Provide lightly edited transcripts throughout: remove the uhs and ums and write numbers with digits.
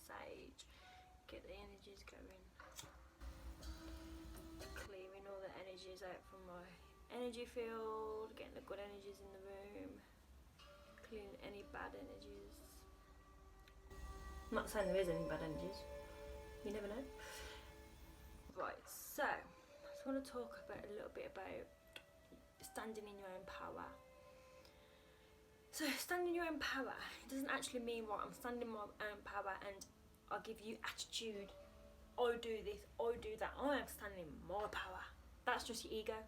sage, get the energies going, clearing all the energies out from my energy field, getting the good energies in the room, clearing any bad energies. I'm not saying there is any bad energies, you never know. Right, so I just want to talk about a little bit about standing in your own power. So standing in your own power, it doesn't actually mean, right, I'm standing in my own power and I give you attitude, I do this, I do that, I am standing in my power. That's just your ego.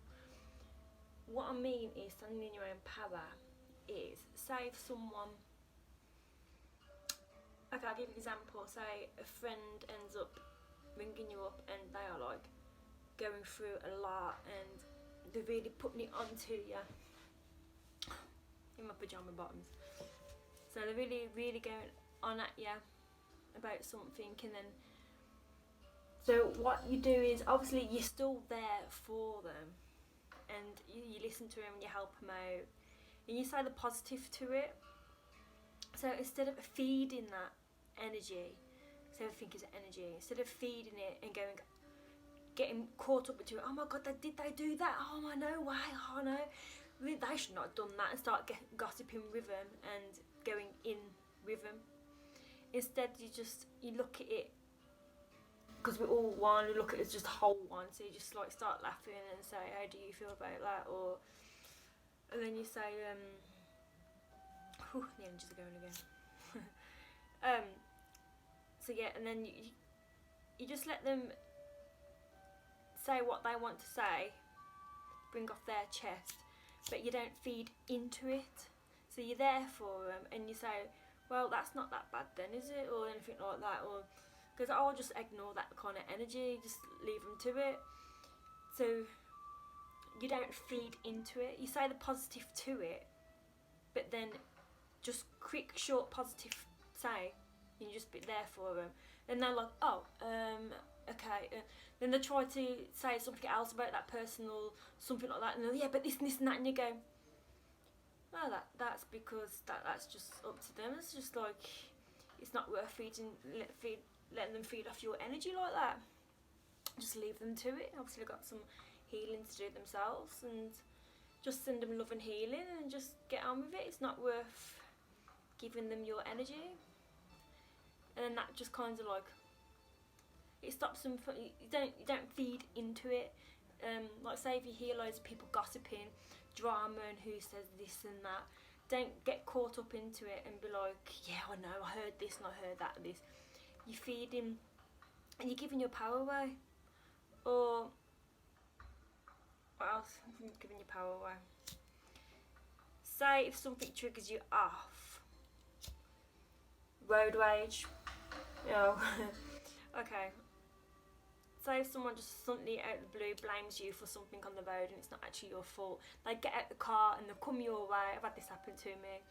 What I mean is standing in your own power is, say if someone, okay, I'll give you an example. Say a friend ends up ringing you up and they are like going through a lot and they're really putting it onto you. In my pyjama bottoms. So they're really going on at you about something, and then so what you do is, obviously you're still there for them and you listen to them and you help them out and you say the positive to it. So instead of feeding that energy, so everything is energy, instead of feeding it and getting caught up into it, oh my god, did they do that? Oh, I know why. Oh no, they should not have done that, and start gossiping with them and going in with them. Instead, you look at it, because we all want to look at it as just whole one. So you just like start laughing and say, how do you feel about that? And then you say, whew, the energies are going again. So yeah, and then you just let them say what they want to say, bring off their chest, but you don't feed into it. So you're there for them and you say, well, that's not that bad then, is it? Or anything like that. Or because I'll just ignore that kind of energy, just leave them to it. So you don't feed into it. You say the positive to it, but then just quick, short, positive say, and you just be there for them. And they're like, oh, okay. Then they try to say something else about that person or something like that, and they're, yeah, but this and this and that, and you go, well, that's because that's just up to them. It's just like, it's not worth letting them feed off your energy like that. Just leave them to it. Obviously, they've got some healing to do themselves, and just send them love and healing, and just get on with it. It's not worth giving them your energy, and then that just kind of like, it stops them from, you don't feed into it. Like say if you hear loads of people gossiping, drama, and who says this and that, don't get caught up into it and be like, yeah, I know, I heard this and I heard that and this. You're feeding and you're giving your power away. Or what else? Giving your power away. Say if something triggers you off, road rage, you know. Okay, say if someone just suddenly out of the blue blames you for something on the road and it's not actually your fault. They get out the car and they come your way. I've had this happen to me.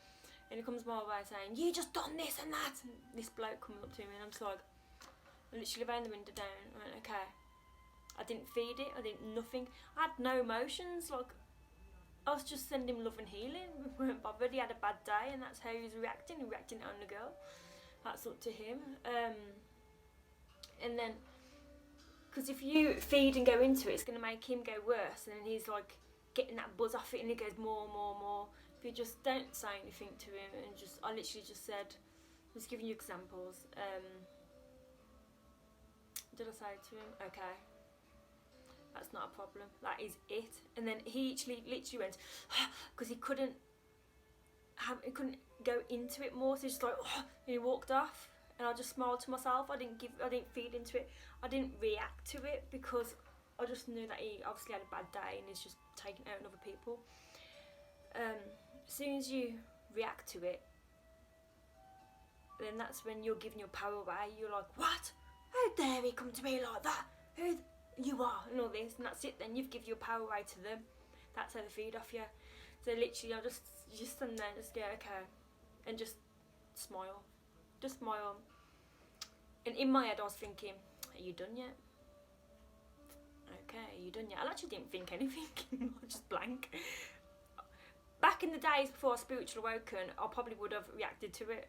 And he comes my way saying, you just done this and that. And this bloke comes up to me and I'm just like, I literally ran the window down. I went, okay. I didn't feed it. I didn't, nothing. I had no emotions. Like, I was just sending him love and healing. We weren't bothered. He had a bad day and that's how he was reacting. He reacting on the girl. That's up to him. And then, because if you feed and go into it, it's going to make him go worse, and then he's like getting that buzz off it and he goes more. If you just don't say anything to him and I literally just said, I was giving you examples. Did I say to him, okay, that's not a problem, that is it. And then he literally went, because he couldn't go into it more, so he's just like, and he walked off. And I just smiled to myself. I didn't feed into it. I didn't react to it because I just knew that he obviously had a bad day and he's just taking out on other people. As soon as you react to it, then that's when you're giving your power away. You're like, what? How dare he come to me like that? Who you are? And all this, and that's it. Then you've given your power away to them. That's how they feed off you. So literally, I just stand there and just go, okay, and just smile. Just smile. And in my head I was thinking, are you done yet? Okay, are you done yet? I actually didn't think anything. I was just blank. Back in the days before I spiritual awoken, I probably would have reacted to it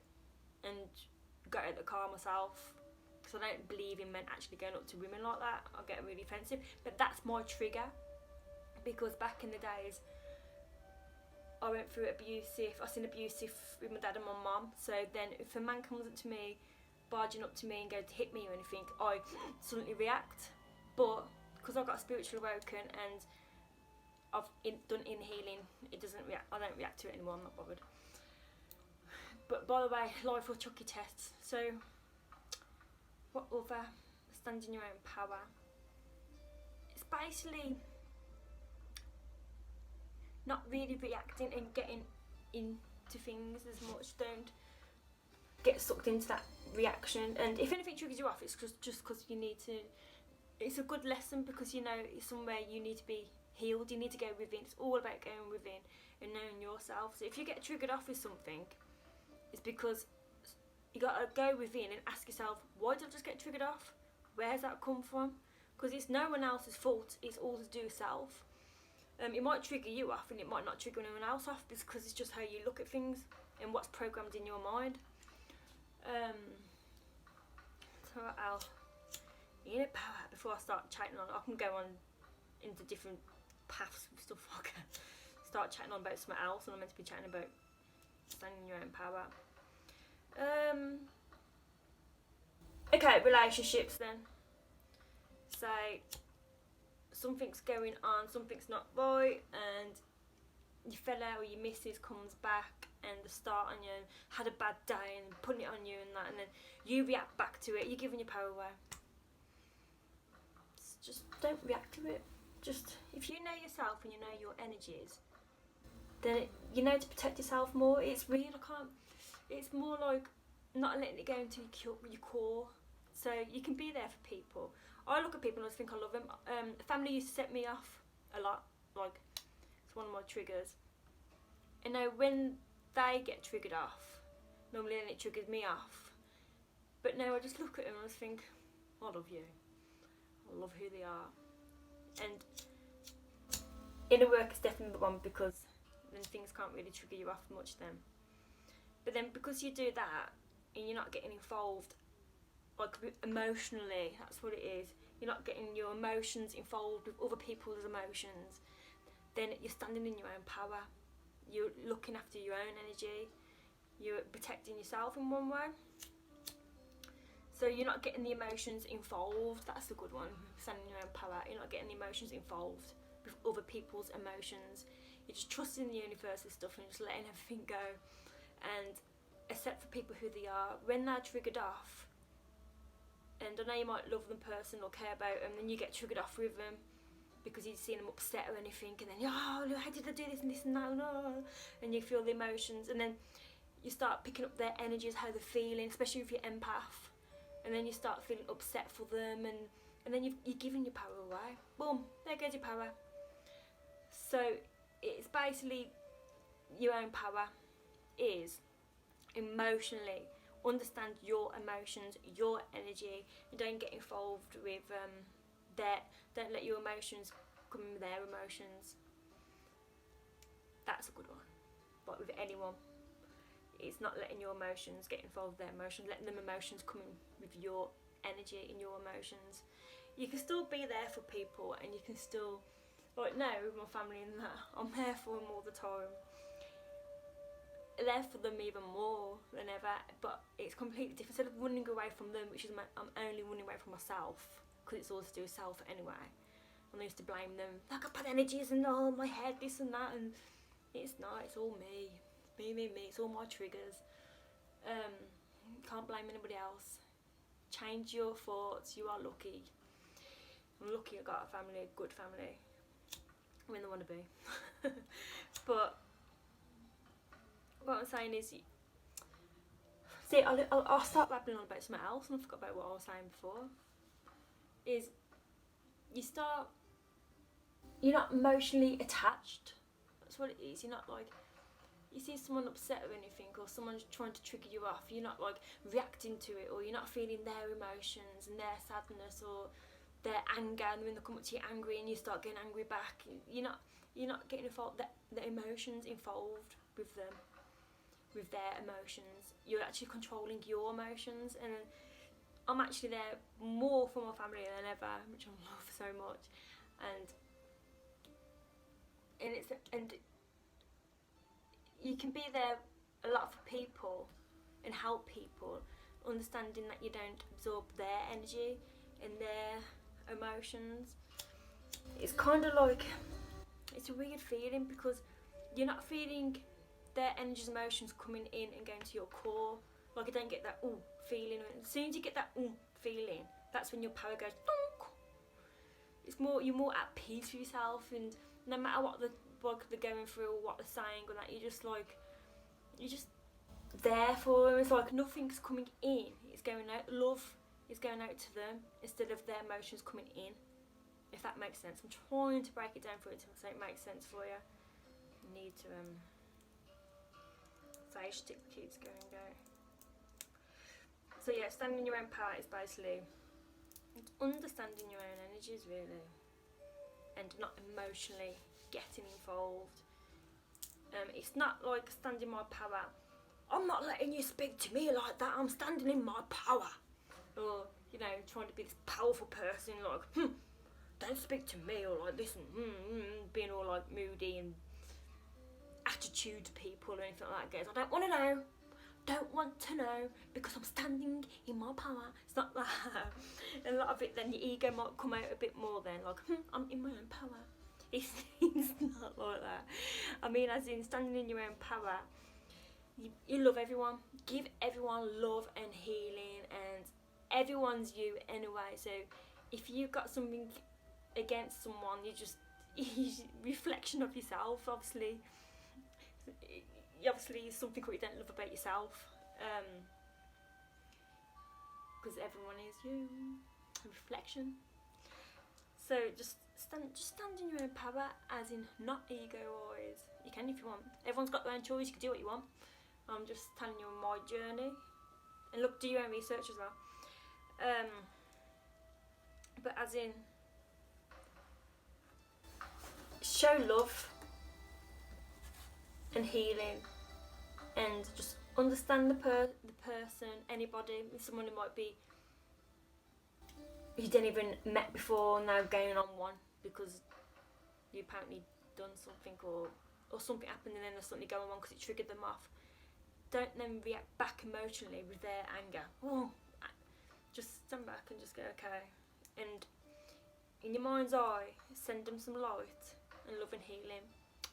and got out of the car myself, because I don't believe in men actually going up to women like that. I get really offensive, but that's my trigger, because back in the days I went through I seen abusive with my dad and my mum. So then if a man comes up to me, barging up to me and goes to hit me or anything, I suddenly react. But because I got spiritually awoken and I've done in healing, it doesn't react. I don't react to it anymore. I'm not bothered. But by the way, life will chuck your tests. So what other? Stand in your own power. It's basically not really reacting and getting into things as much. Don't get sucked into that reaction, and if anything triggers you off, it's just because you need to. It's a good lesson, because you know it's somewhere you need to be healed. You need to go within. It's all about going within and knowing yourself. So if you get triggered off with something, it's because you gotta go within and ask yourself, why did I just get triggered off? Where's that come from? Because it's no one else's fault. It's all to do with self. It might trigger you off and it might not trigger anyone else off, because it's just how you look at things and what's programmed in your mind. So what else? You need power. Before I start chatting on, I can go on into different paths with stuff. I can start chatting on about something else, and I'm meant to be chatting about standing in your own power. Okay, relationships then. So something's going on, something's not right, and your fella or your missus comes back and they start on you and had a bad day and putting it on you and that, and then you react back to it. You're giving your power away. Just don't react to it. Just, if you know yourself and you know your energies, then you know to protect yourself more. It's real. It's more like not letting it go into your core. So you can be there for people. I look at people and I think I love them. Family used to set me off a lot. Like, it's one of my triggers. And now when they get triggered off, normally then it triggers me off. But now I just look at them and I think, I love you. I love who they are. And inner work is definitely the one, because then things can't really trigger you off much then. But then because you do that and you're not getting involved, like emotionally, that's what it is. You're not getting your emotions involved with other people's emotions. Then you're standing in your own power. You're looking after your own energy. You're protecting yourself in one way. So you're not getting the emotions involved. That's a good one. Standing in your own power. You're not getting the emotions involved with other people's emotions. You're just trusting the universe and stuff and just letting everything go. And accept for people who they are. When they're triggered off, and I know you might love the person or care about them, then you get triggered off with them because you've seen them upset or anything, and then, oh, how did I do this and that, no, and you feel the emotions, and then you start picking up their energies, how they're feeling, especially if you're empath, and then you start feeling upset for them, and then you're giving your power away. Boom, there goes your power. So it's basically your own power is emotionally. Understand your emotions, your energy. You don't get involved with don't let your emotions come in with their emotions. That's a good one. But with anyone, it's not letting your emotions get involved with their emotions, letting them emotions come in with your energy and your emotions. You can still be there for people, and you can still, like now with my family and that, I'm there for them all the time. There for them even more than ever, but it's completely different. Instead of running away from them, which is I'm only running away from myself, because it's all to do with self anyway. And I used to blame them, like, I've got bad energies and all my head, this and that, and it's not. It's all me. Me. It's all my triggers. Can't blame anybody else. Change your thoughts. You are lucky. I'm lucky I got a family, a good family. When they want to be. But what I'm saying is, see, I'll start babbling on about something else, and I forgot about what I was saying before. Is you're not emotionally attached. That's what it is. You're not like, you see someone upset or anything, or someone's trying to trigger you off, you're not like reacting to it, or you're not feeling their emotions and their sadness or their anger, and when they come up to you angry and you start getting angry back, you're not getting involved, the emotions involved with them. with their emotions. You're actually controlling your emotions, and I'm actually there more for my family than ever, which I love so much. And you can be there a lot for people and help people, understanding that you don't absorb their energy and their emotions. It's kind of like, it's a weird feeling because you're not feeling their energy, emotions coming in and going to your core. Like, I don't get that ooh feeling. As soon as you get that ooh feeling, that's when your power goes donk. It's more, you're more at peace with yourself, and no matter what they're going through or what they're saying or that, you're just there for them. It's like nothing's coming in, it's going out. Love is going out to them instead of their emotions coming in, if that makes sense. I'm trying to break it down for it so it makes sense for you. You need to phase stick kids go and go. So yeah, standing in your own power is basically understanding your own energies, really, and not emotionally getting involved. It's not like standing in my power. I'm not letting you speak to me like that. I'm standing in my power. Or, you know, trying to be this powerful person, like, don't speak to me, or like this, and being all like moody and attitude to people or anything like that. Goes, I don't want to know. Don't want to know because I'm standing in my power. It's not that. And a lot of it, then your ego might come out a bit more. Then, like, I'm in my own power. It's not like that. I mean, as in standing in your own power. You love everyone. Give everyone love and healing, and everyone's you anyway. So if you've got something against someone, reflection of yourself. Obviously something what you don't love about yourself, because everyone is you. Reflection. So just stand in your own power, as in not ego wise. You can if you want. Everyone's got their own choice. You can do what you want. I'm just telling you my journey, and look, do your own research as well. But as in, show love and healing, and just understand the person, anybody, someone who might be you didn't even met before, now going on one because you apparently done something or something happened and then they're suddenly going on because it triggered them off. Don't then react back emotionally with their anger. Oh, just stand back and just go, okay. And in your mind's eye, send them some light and love and healing,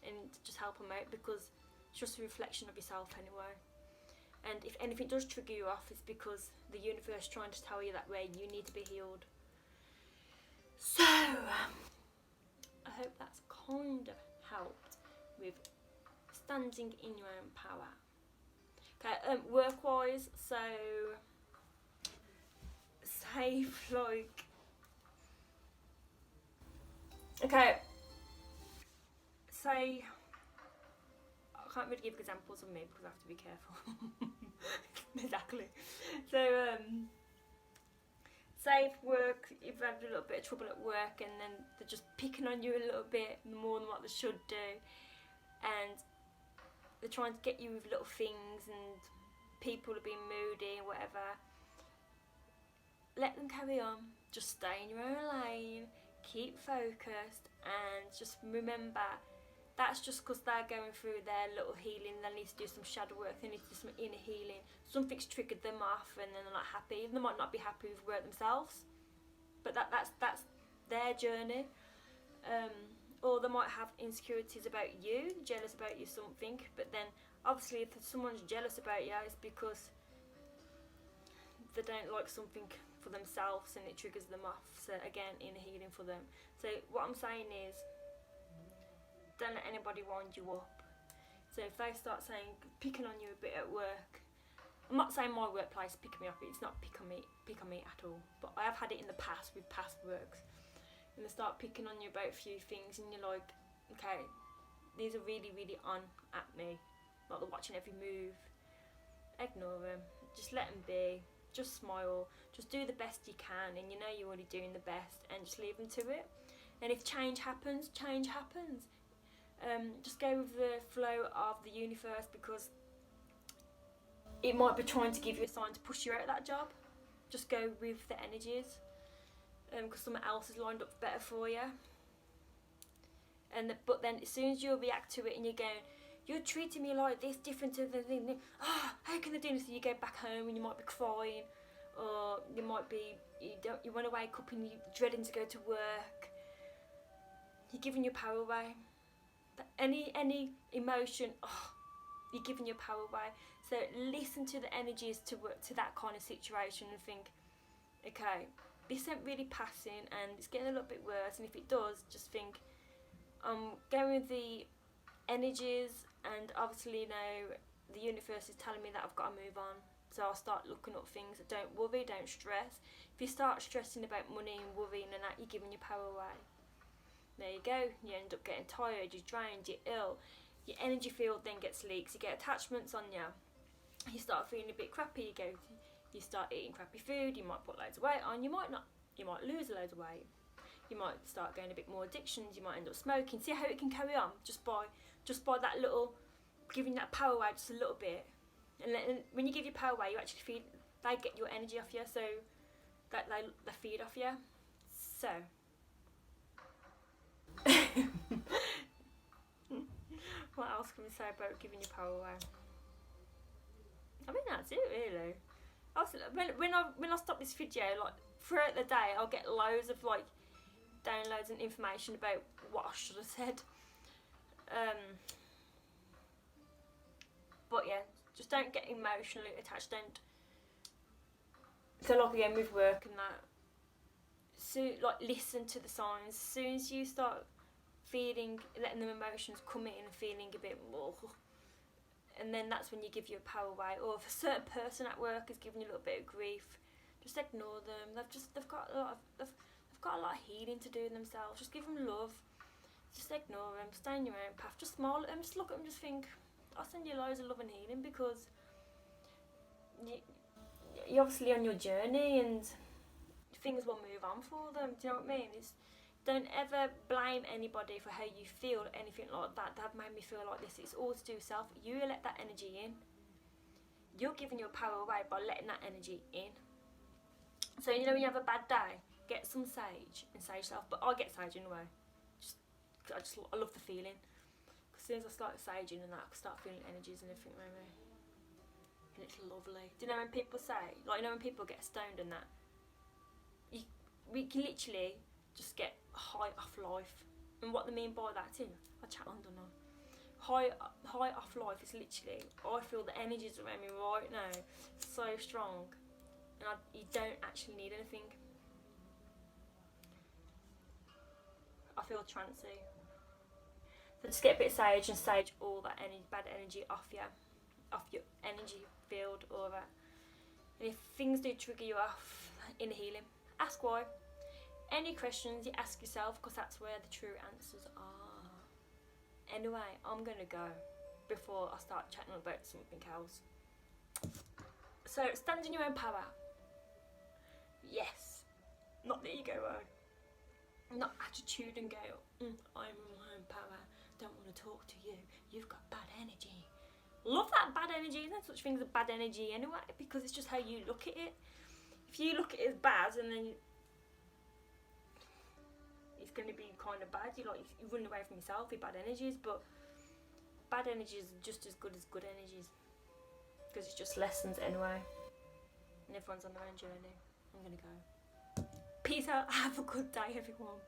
and just help them out, because it's just a reflection of yourself anyway. And if anything does trigger you off, it's because the universe is trying to tell you that way you need to be healed. So, I hope that's kind of helped with standing in your own power. Okay, work-wise, so say like, okay, say, I can't really give examples of me because I have to be careful. Exactly. So, say if work, you've had a little bit of trouble at work and then they're just picking on you a little bit more than what they should do, and they're trying to get you with little things, and people are being moody or whatever. Let them carry on. Just stay in your own lane, keep focused, and just remember that's just because they're going through their little healing. They need to do some shadow work, they need to do some inner healing. Something's triggered them off and then they're not happy. They might not be happy with work themselves, but that's their journey. Or they might have insecurities about you, jealous about you something, but then obviously if someone's jealous about you, it's because they don't like something for themselves and it triggers them off. So again, inner healing for them. So what I'm saying is, don't let anybody wind you up. So if they start saying, picking on you a bit at work, I'm not saying my workplace picking me up, it's not pick on me at all, but I have had it in the past with past works. And they start picking on you about a few things and you're like, okay, these are really, really on at me. Like they're watching every move. Ignore them. Just let them be. Just smile. Just do the best you can, and you know you're already doing the best, and just leave them to it. And if change happens, change happens. Just go with the flow of the universe, because it might be trying to give you a sign to push you out of that job. Just go with the energies, because something else is lined up better for you. But then as soon as you react to it and you're going, you're treating me like this, different to the thing. Oh, how can they do this? So you go back home and you might be crying, or you might be you want to wake up and you're dreading to go to work. You're giving your power away. Any emotion, you're giving your power away. So listen to the energies to that kind of situation and think, okay, this ain't really passing and it's getting a little bit worse. And if it does, just think, I'm going with the energies, and obviously the universe is telling me that I've got to move on. So I'll start looking up things. Don't worry, don't stress. If you start stressing about money and worrying and that, you're giving your power away. There you go. You end up getting tired, you're drained, you're ill. Your energy field then gets leaks. You get attachments on you. You start feeling a bit crappy. You start eating crappy food. You might put loads of weight on. You might not. You might lose loads of weight. You might start getting a bit more addictions. You might end up smoking. See how it can carry on just by that little, giving that power away just a little bit. And when you give your power away, you actually feed. They get your energy off you, so that they feed off you. So. What else can we say about giving your power away? I mean, that's it really. When I stop this video, like throughout the day, I'll get loads of like downloads and information about what I should have said. But yeah, just don't get emotionally attached. Don't. So like again with work and that. So like listen to the signs. As soon as you start letting the emotions come in and feeling a bit more, and then that's when you give your power away. Or if a certain person at work is giving you a little bit of grief, just ignore them. They've got a lot of healing to do themselves. Just give them love. Just ignore them. Stay on your own path. Just smile at them. Just look at them. Just think, I'll send you loads of love and healing, because you're obviously on your journey and things will move on for them. Do you know what I mean? Don't ever blame anybody for how you feel or anything like that. That made me feel like this. It's all to do with self. You let that energy in. You're giving your power away by letting that energy in. So when you have a bad day, get some sage and sage yourself. But I get sage anyway. I love the feeling. Because as soon as I start saging and that, I start feeling energies and everything around me. And it's lovely. Do you know when people say, like, when people get stoned and that, we can literally just get high off life. And what they mean by that, I chat on, don't I? High off life is literally, I feel the energies around me right now so strong, and you don't actually need anything. I feel trancy. So just get a bit of sage and sage all that bad energy off your energy field, all that. And if things do trigger you off in healing, ask why. Any questions you ask yourself, because that's where the true answers are. Anyway, I'm going to go before I start chatting about something else. So, stand in your own power. Yes. Not the ego word. Not attitude and go, I'm in my own power. Don't want to talk to you. You've got bad energy. Love that bad energy. There's such things as bad energy anyway, because it's just how you look at it. If you look at it as bad, and then it's going to be kind of bad. You run away from yourself with bad energies, but bad energies are just as good energies, because it's just lessons anyway. And everyone's on their own journey. I'm going to go. Peace out. Have a good day, everyone.